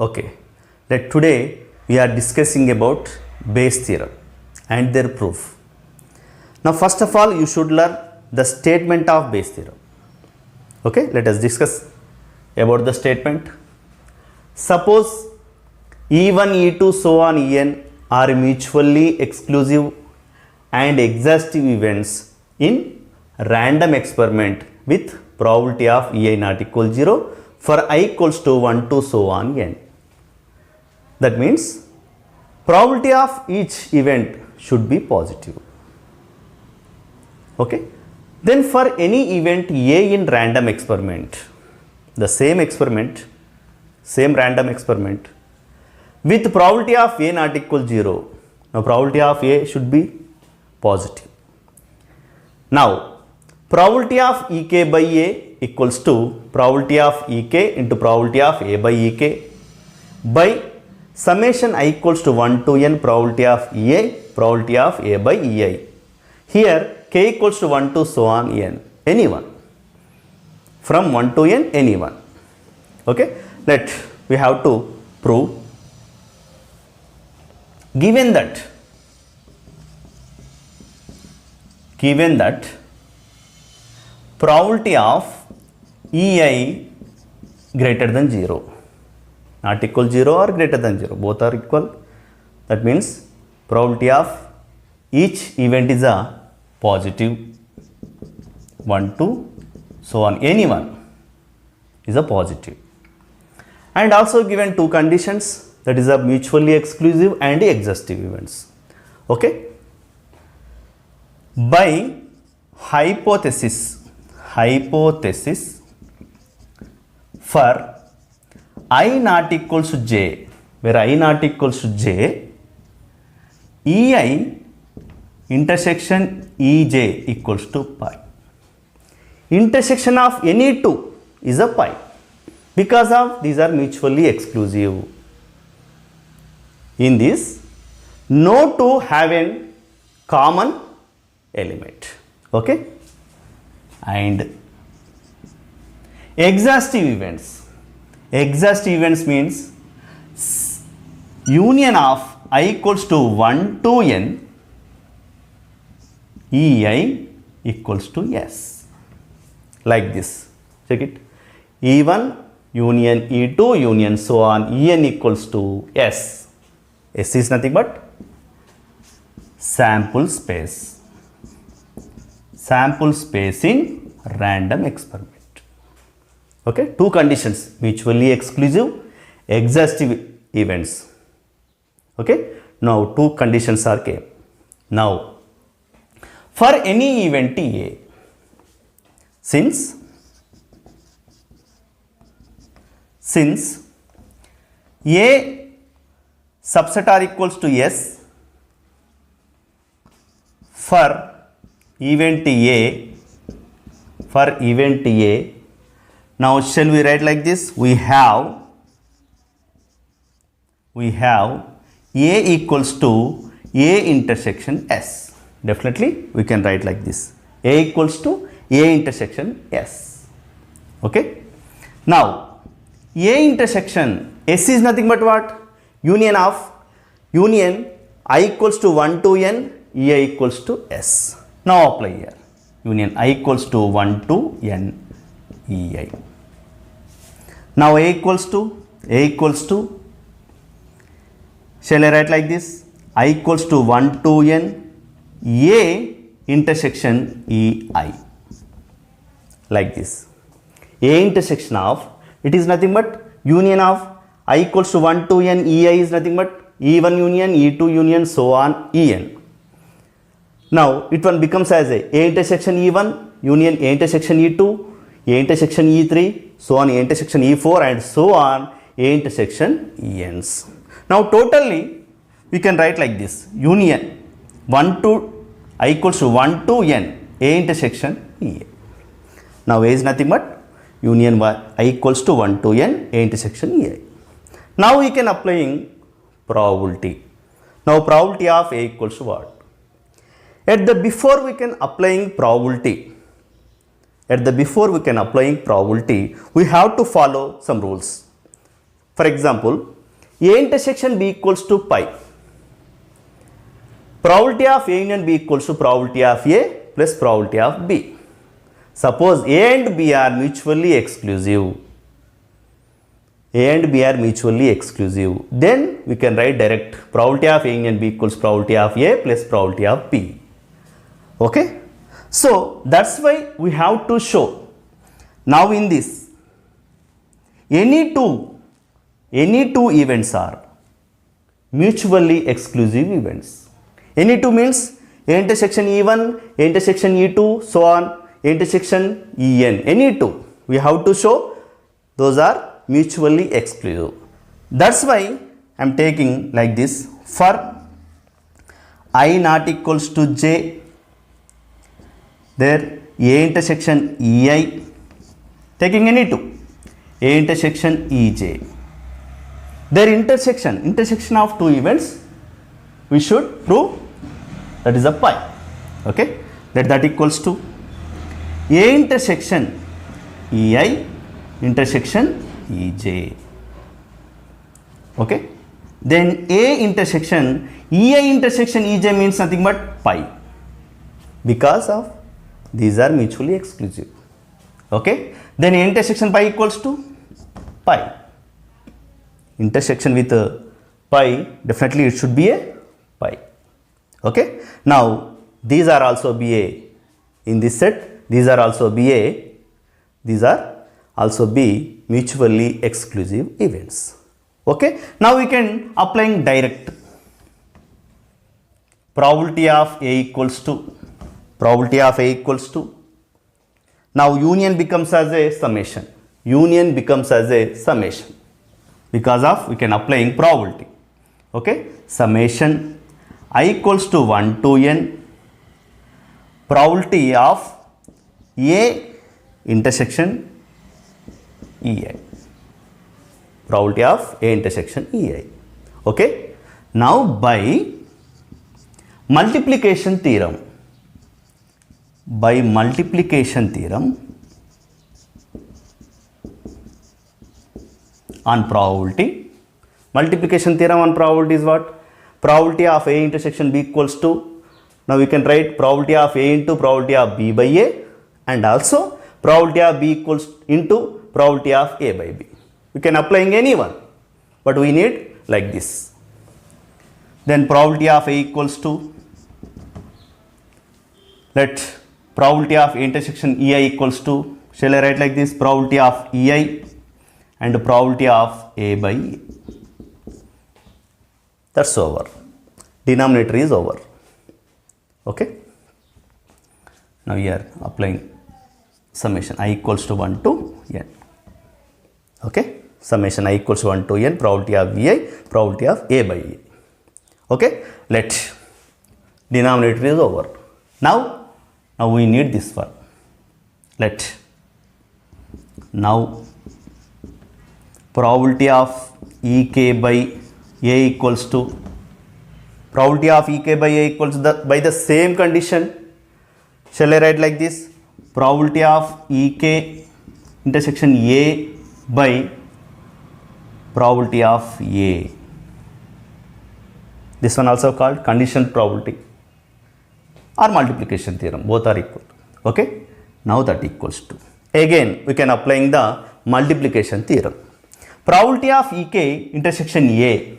Okay, let today we are discussing about Bayes theorem and their proof. Now first of all you should learn the statement of Bayes theorem. Okay, let us discuss about the statement. Suppose E1, E2, so on En are mutually exclusive and exhaustive events in random experiment with probability of Ei not equal 0 for I equals to 1 to so on n. That means probability of each event should be positive. Okay. Then for any event A in random experiment, the same random experiment with probability of A not equal 0. Now probability of A should be positive. Now probability of Ek by A equals to probability of Ek into probability of A by Ek by summation I equals to 1 to n probability of Ei, probability of A by Ei. Here k equals to 1 to so on n, anyone, from 1 to n, anyone. Okay, we have to prove. Given that probability of Ei greater than 0, not equal 0 or greater than 0, both are equal. That means probability of each event is a positive, 1 to so on, anyone is a positive. And also given two conditions, that is a mutually exclusive and exhaustive events. Okay. By hypothesis for I not equals to j, where I not equals to j, Ei intersection Ej equals to pi. Intersection of any two is a pi because of these are mutually exclusive. In this, no two have a common element. Okay, and exhaustive events means union of I equals to 1 to n Ei equals to s, like this. Check it. E1 union E2 union so on En equals to s. S is nothing but sample space in random experiment. Okay, two conditions, mutually exclusive, exhaustive events. Okay, now two conditions are came. Now for any event A, since A subset are equals to S for event A, now shall we write like this? We have A equals to A intersection S. Definitely we can write like this, A equals to A intersection S. Okay. Now A intersection S is nothing but what? Union I equals to 1 to n, Ei equals to S. Now apply here. Union I equals to 1 to n Ei. Now A equals to, shall I write like this? I equals to 1 to n A intersection Ei, like this. A intersection of, it is nothing but union of I equals to 1 to n Ei is nothing but E1 union E2 union so on En. Now it one becomes as A intersection E1 union A intersection E2, A intersection E3, so on A intersection E4 and so on A intersection Ens. Now totally we can write like this, union I equals to 1 to n A intersection E. Now A is nothing but union I equals to 1 to n A intersection E. Now we can applying probability. Now probability of A equals to what? Before we can applying probability, we have to follow some rules. For example, A intersection B equals to pi. Probability of A union B equals to probability of A plus probability of B. Suppose A and B are mutually exclusive. A and B are mutually exclusive. Then we can write direct probability of A union B equals probability of A plus probability of B. Okay? So that's why we have to show. Now in this, any two events are mutually exclusive events. Any two means A intersection E1, A intersection E2, so on, A intersection En. Any two. We have to show those are mutually exclusive. That's why I am taking like this. For I not equals to J, there A intersection Ei, taking any two, A intersection Ej. Their intersection of two events, we should prove, that is a pi. Okay, that equals to A intersection Ei intersection Ej. Okay, then A intersection Ei intersection Ej means nothing but pi, because of these are mutually exclusive. Okay, then A intersection pi equals to pi. Intersection with pi, definitely it should be a pi. Okay, now these are also BA in this set, these are also BA, these are also B mutually exclusive events. Okay, now we can applying direct probability of A equals to probability of A equals to, now union becomes as a summation, union becomes as a summation, because of we can applying probability. Okay, summation I equals to 1 to n probability of A intersection Ei, probability of A intersection Ei. Okay, now by multiplication theorem, on probability, multiplication theorem on probability is what? Probability of A intersection B equals to, now we can write probability of A into probability of B by A, and also probability of B equals into probability of A by B. We can apply any one, but we need like this. Then probability of A equals to, let probability of A intersection Ei equals to, shall I write like this, probability of Ei and probability of A by E. That's over. Denominator is over. Okay. Now here applying summation I equals to 1 to n. Okay. Summation I equals to 1 to n, probability of Vi, probability of A by E. Okay. Let denominator is over. Now we need this one. Let now probability of Ek by A equals to, probability of Ek by A equals by the same condition, shall I write like this, probability of Ek intersection A by probability of A. This one also called conditional probability or multiplication theorem, both are equal. Okay, now that equals to, again we can applying the multiplication theorem. Probability of Ek intersection A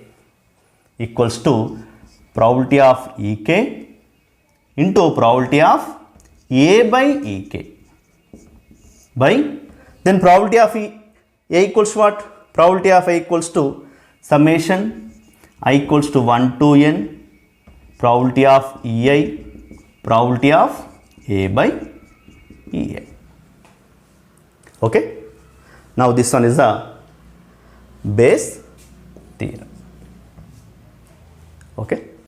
equals to probability of Ek into probability of A by Ek by, then probability of A equals what? Probability of A equals to summation I equals to 1 to n probability of Ei, probability of A by Ei. Okay, now this one is the base theorem. Okay.